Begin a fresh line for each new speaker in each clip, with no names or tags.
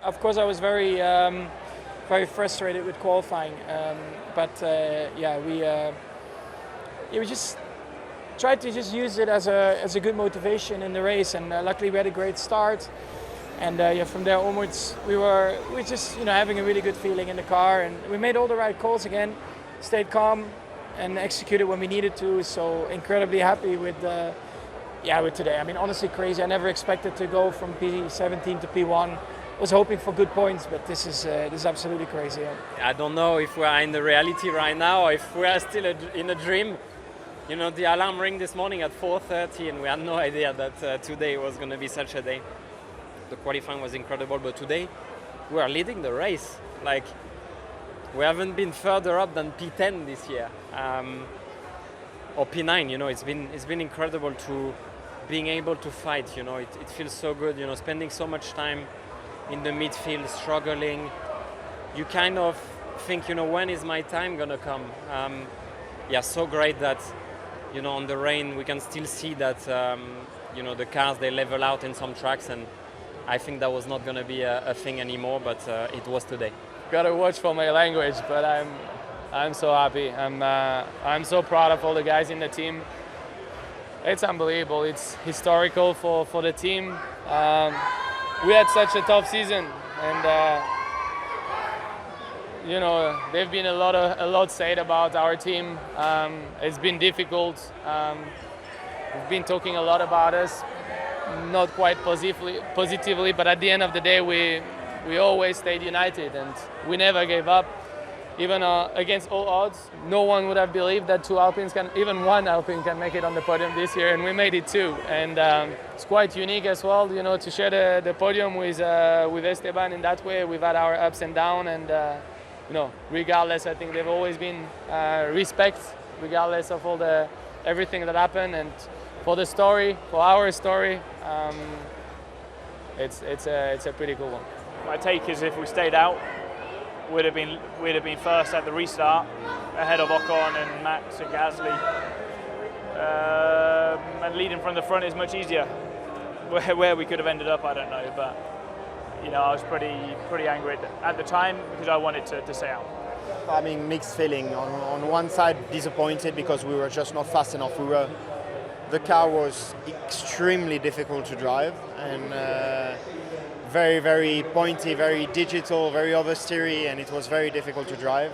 Of course, I was very frustrated with qualifying, but we just tried to just use it as a good motivation in the race, and luckily we had a great start. And from there onwards, we were just having a really good feeling in the car, and we made all the right calls again, stayed calm, and executed when we needed to. So incredibly happy with today. I mean, honestly, crazy. I never expected to go from P17 to P1. Was hoping for good points, but this is absolutely crazy. Yeah.
I don't know if we are in the reality right now, or if we are still in a dream. The alarm rang this morning at 4:30, and we had no idea that today was going to be such a day. The qualifying was incredible, but today we are leading the race. Like, we haven't been further up than P10 this year, or P9. It's been incredible to being able to fight. It feels so good. Spending so much time in the midfield, struggling. You kind of think, when is my time gonna come? So great that, on the rain we can still see that, the cars, they level out in some tracks, and I think that was not gonna be a thing anymore, but it was today.
Gotta watch for my language, but I'm so happy. I'm so proud of all the guys in the team. It's unbelievable. It's historical for the team. We had such a tough season, and there've been a lot said about our team. It's been difficult. We've been talking a lot about us, not quite positively, but at the end of the day, we always stayed united, and we never gave up. Even against all odds, no one would have believed that even one Alpine can make it on the podium this year, and we made it too. And it's quite unique as well, to share the podium with Esteban in that way. We've had our ups and downs, and regardless, I think they've always been respect, regardless of everything that happened, and for our story, it's a pretty cool one.
My take is if we stayed out, we'd have been first at the restart, ahead of Ocon and Max and Gasly. And leading from the front is much easier. Where we could have ended up, I don't know, but I was pretty angry at the time because I wanted to stay out.
Having mixed feeling. On one side, disappointed because we were just not fast enough. The car was extremely difficult to drive, and very, very pointy, very digital, very oversteery, and it was very difficult to drive.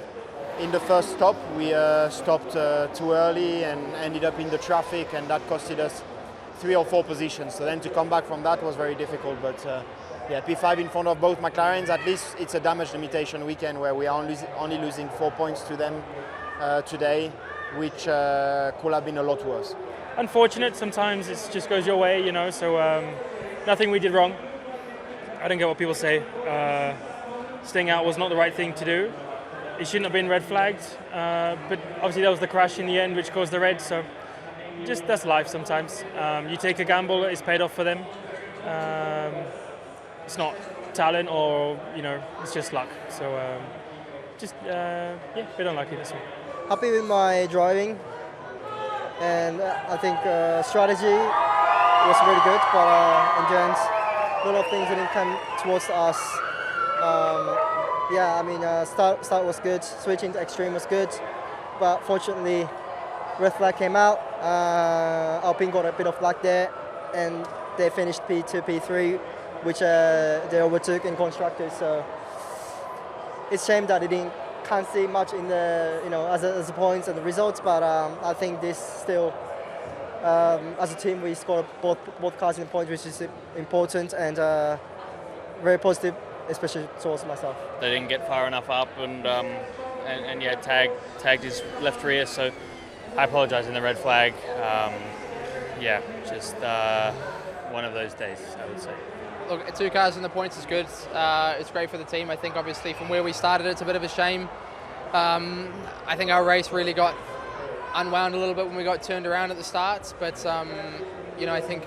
In the first stop, we stopped too early and ended up in the traffic, and that costed us 3 or 4 positions. So then to come back from that was very difficult, but P5 in front of both McLarens. At least it's a damage limitation weekend where we are only losing 4 points to them today, which could have been a lot worse.
Unfortunate, sometimes it just goes your way, so nothing we did wrong. I don't get what people say. Staying out was not the right thing to do. It shouldn't have been red flagged, but obviously that was the crash in the end which caused the red, so that's life sometimes. You take a gamble, it's paid off for them. It's not talent or, it's just luck. So a bit unlucky this one.
Happy with my driving, and I think strategy was really good, but endurance, a lot of things didn't come towards us. Start was good, switching to extreme was good, but fortunately red flag came out. Alpine got a bit of luck there, and they finished P2, P3, which they overtook in constructors. So it's a shame that they can't see much in the as the points and the results, but I think this still. As a team, we scored both cars in points, which is important, and very positive, especially towards myself.
They didn't get far enough up, and tagged his left rear, so I apologise in the red flag. Just one of those days, I would say.
Look, 2 cars in the points is good. It's great for the team. I think obviously from where we started, it's a bit of a shame. I think our race really got unwound a little bit when we got turned around at the starts, but I think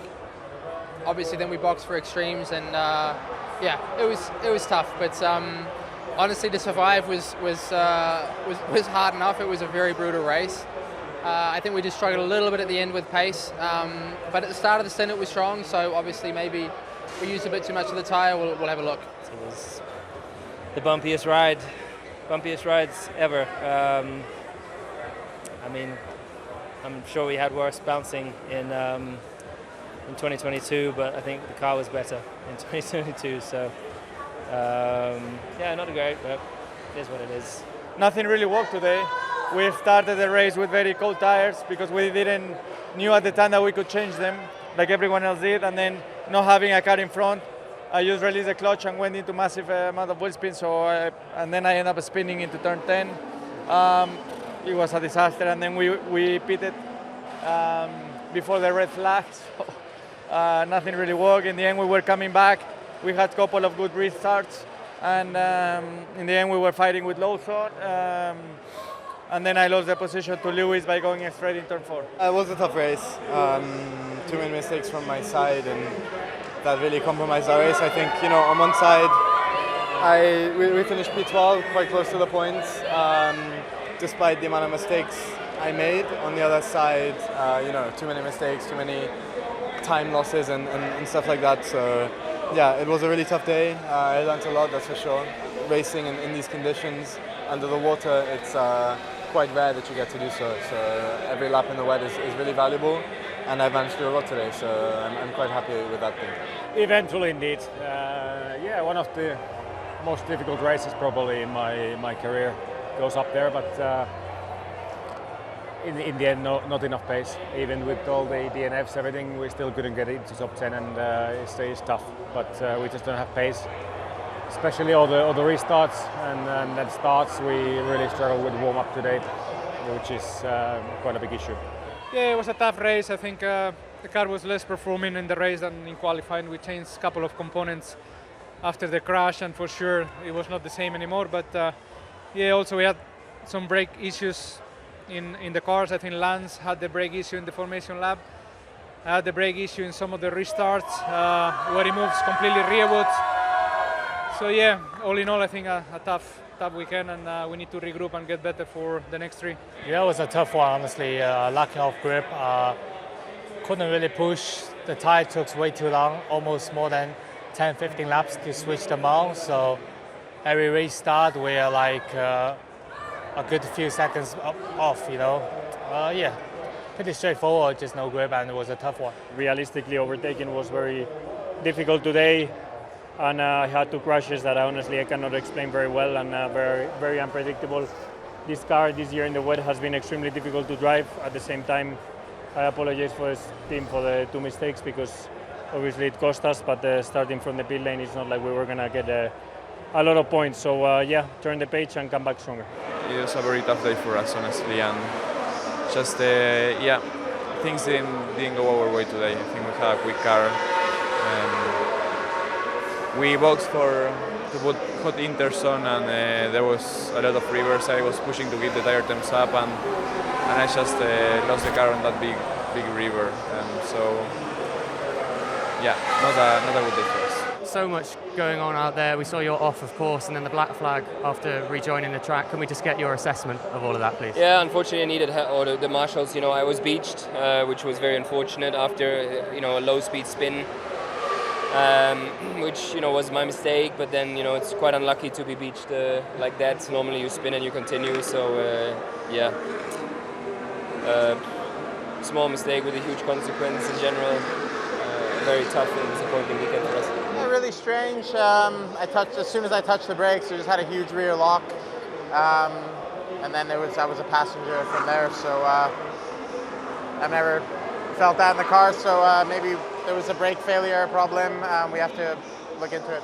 obviously then we boxed for extremes, and it was tough, but honestly to survive was hard enough. It was a very brutal race. I think we just struggled a little bit at the end with pace, but at the start of the stint it was strong, so obviously maybe we used a bit too much of the tyre. We'll have a look.
It was the bumpiest rides ever. I mean, I'm sure we had worse bouncing in 2022, but I think the car was better in 2022. So yeah, not great, but it is what it is.
Nothing really worked today. We started the race with very cold tires because we didn't knew at the time that we could change them like everyone else did, and then not having a car in front, I just released the clutch and went into massive amount of wheel spin. And then I ended up spinning into turn 10. It was a disaster, and then we pitted before the red flag. So nothing really worked. In the end, we were coming back. We had a couple of good restarts, and in the end, we were fighting with Lawson. And then I lost the position to Lewis by going straight in turn 4.
It was a tough race. Too many mistakes from my side, and that really compromised our race. I think, on one side, we finished P12, quite close to the points, despite the amount of mistakes I made. On the other side, too many mistakes, too many time losses and stuff like that. So yeah, it was a really tough day. I learned a lot, that's for sure. Racing in these conditions under the water, it's quite rare that you get to do so. So every lap in the wet is really valuable, and I managed to do a lot today, so I'm quite happy with that thing.
Eventful indeed. Yeah, one of the most difficult races probably in my career goes up there, but in the end, not enough pace. Even with all the DNFs, everything, we still couldn't get into top 10, and it's tough. But we just don't have pace, especially all the restarts and then starts. We really struggled with warm up today, which is quite a big issue.
Yeah, it was a tough race. I think the car was less performing in the race than in qualifying. We changed a couple of components after the crash, and for sure it was not the same anymore. But yeah, also we had some brake issues in the cars. I think Lance had the brake issue in the formation lap. I had the brake issue in some of the restarts where he moves completely rearwards. So yeah, all in all, I think a tough weekend, and we need to regroup and get better for the next 3.
Yeah, it was a tough one, honestly. Lacking off grip, couldn't really push. The tire took way too long, almost more than 10-15 laps to switch them out. So every race start, we're like a good few seconds off, Yeah, pretty straightforward, just no grip, and it was a tough one.
Realistically, overtaking was very difficult today, and I had 2 crashes that I cannot explain very well, and very, very unpredictable. This car this year in the wet has been extremely difficult to drive. At the same time, I apologize for the team for the 2 mistakes, because obviously it cost us, but starting from the pit lane, it's not like we were going to get a lot of points. So yeah, turn the page and come back stronger.
It was a very tough day for us, honestly, and just things didn't go our way today. I think we had a quick car. We boxed to put hot interson, and there was a lot of reverse. I was pushing to give the tire temps up, and I just lost the car on that big river. So yeah, not a good day for us.
So much going on out there. We saw you're off, of course, and then the black flag after rejoining the track. Can we just get your assessment of all of that, please?
Yeah, unfortunately I needed the marshals. I was beached, which was very unfortunate after a low speed spin, which was my mistake. But then it's quite unlucky to be beached like that. Normally you spin and you continue. So yeah, small mistake with a huge consequence in general. Very tough and disappointing weekend for us.
Yeah, really strange. As soon as I touched the brakes, I just had a huge rear lock, and then I was a passenger from there. So I've never felt that in the car. So maybe there was a brake failure problem. We have to look into it.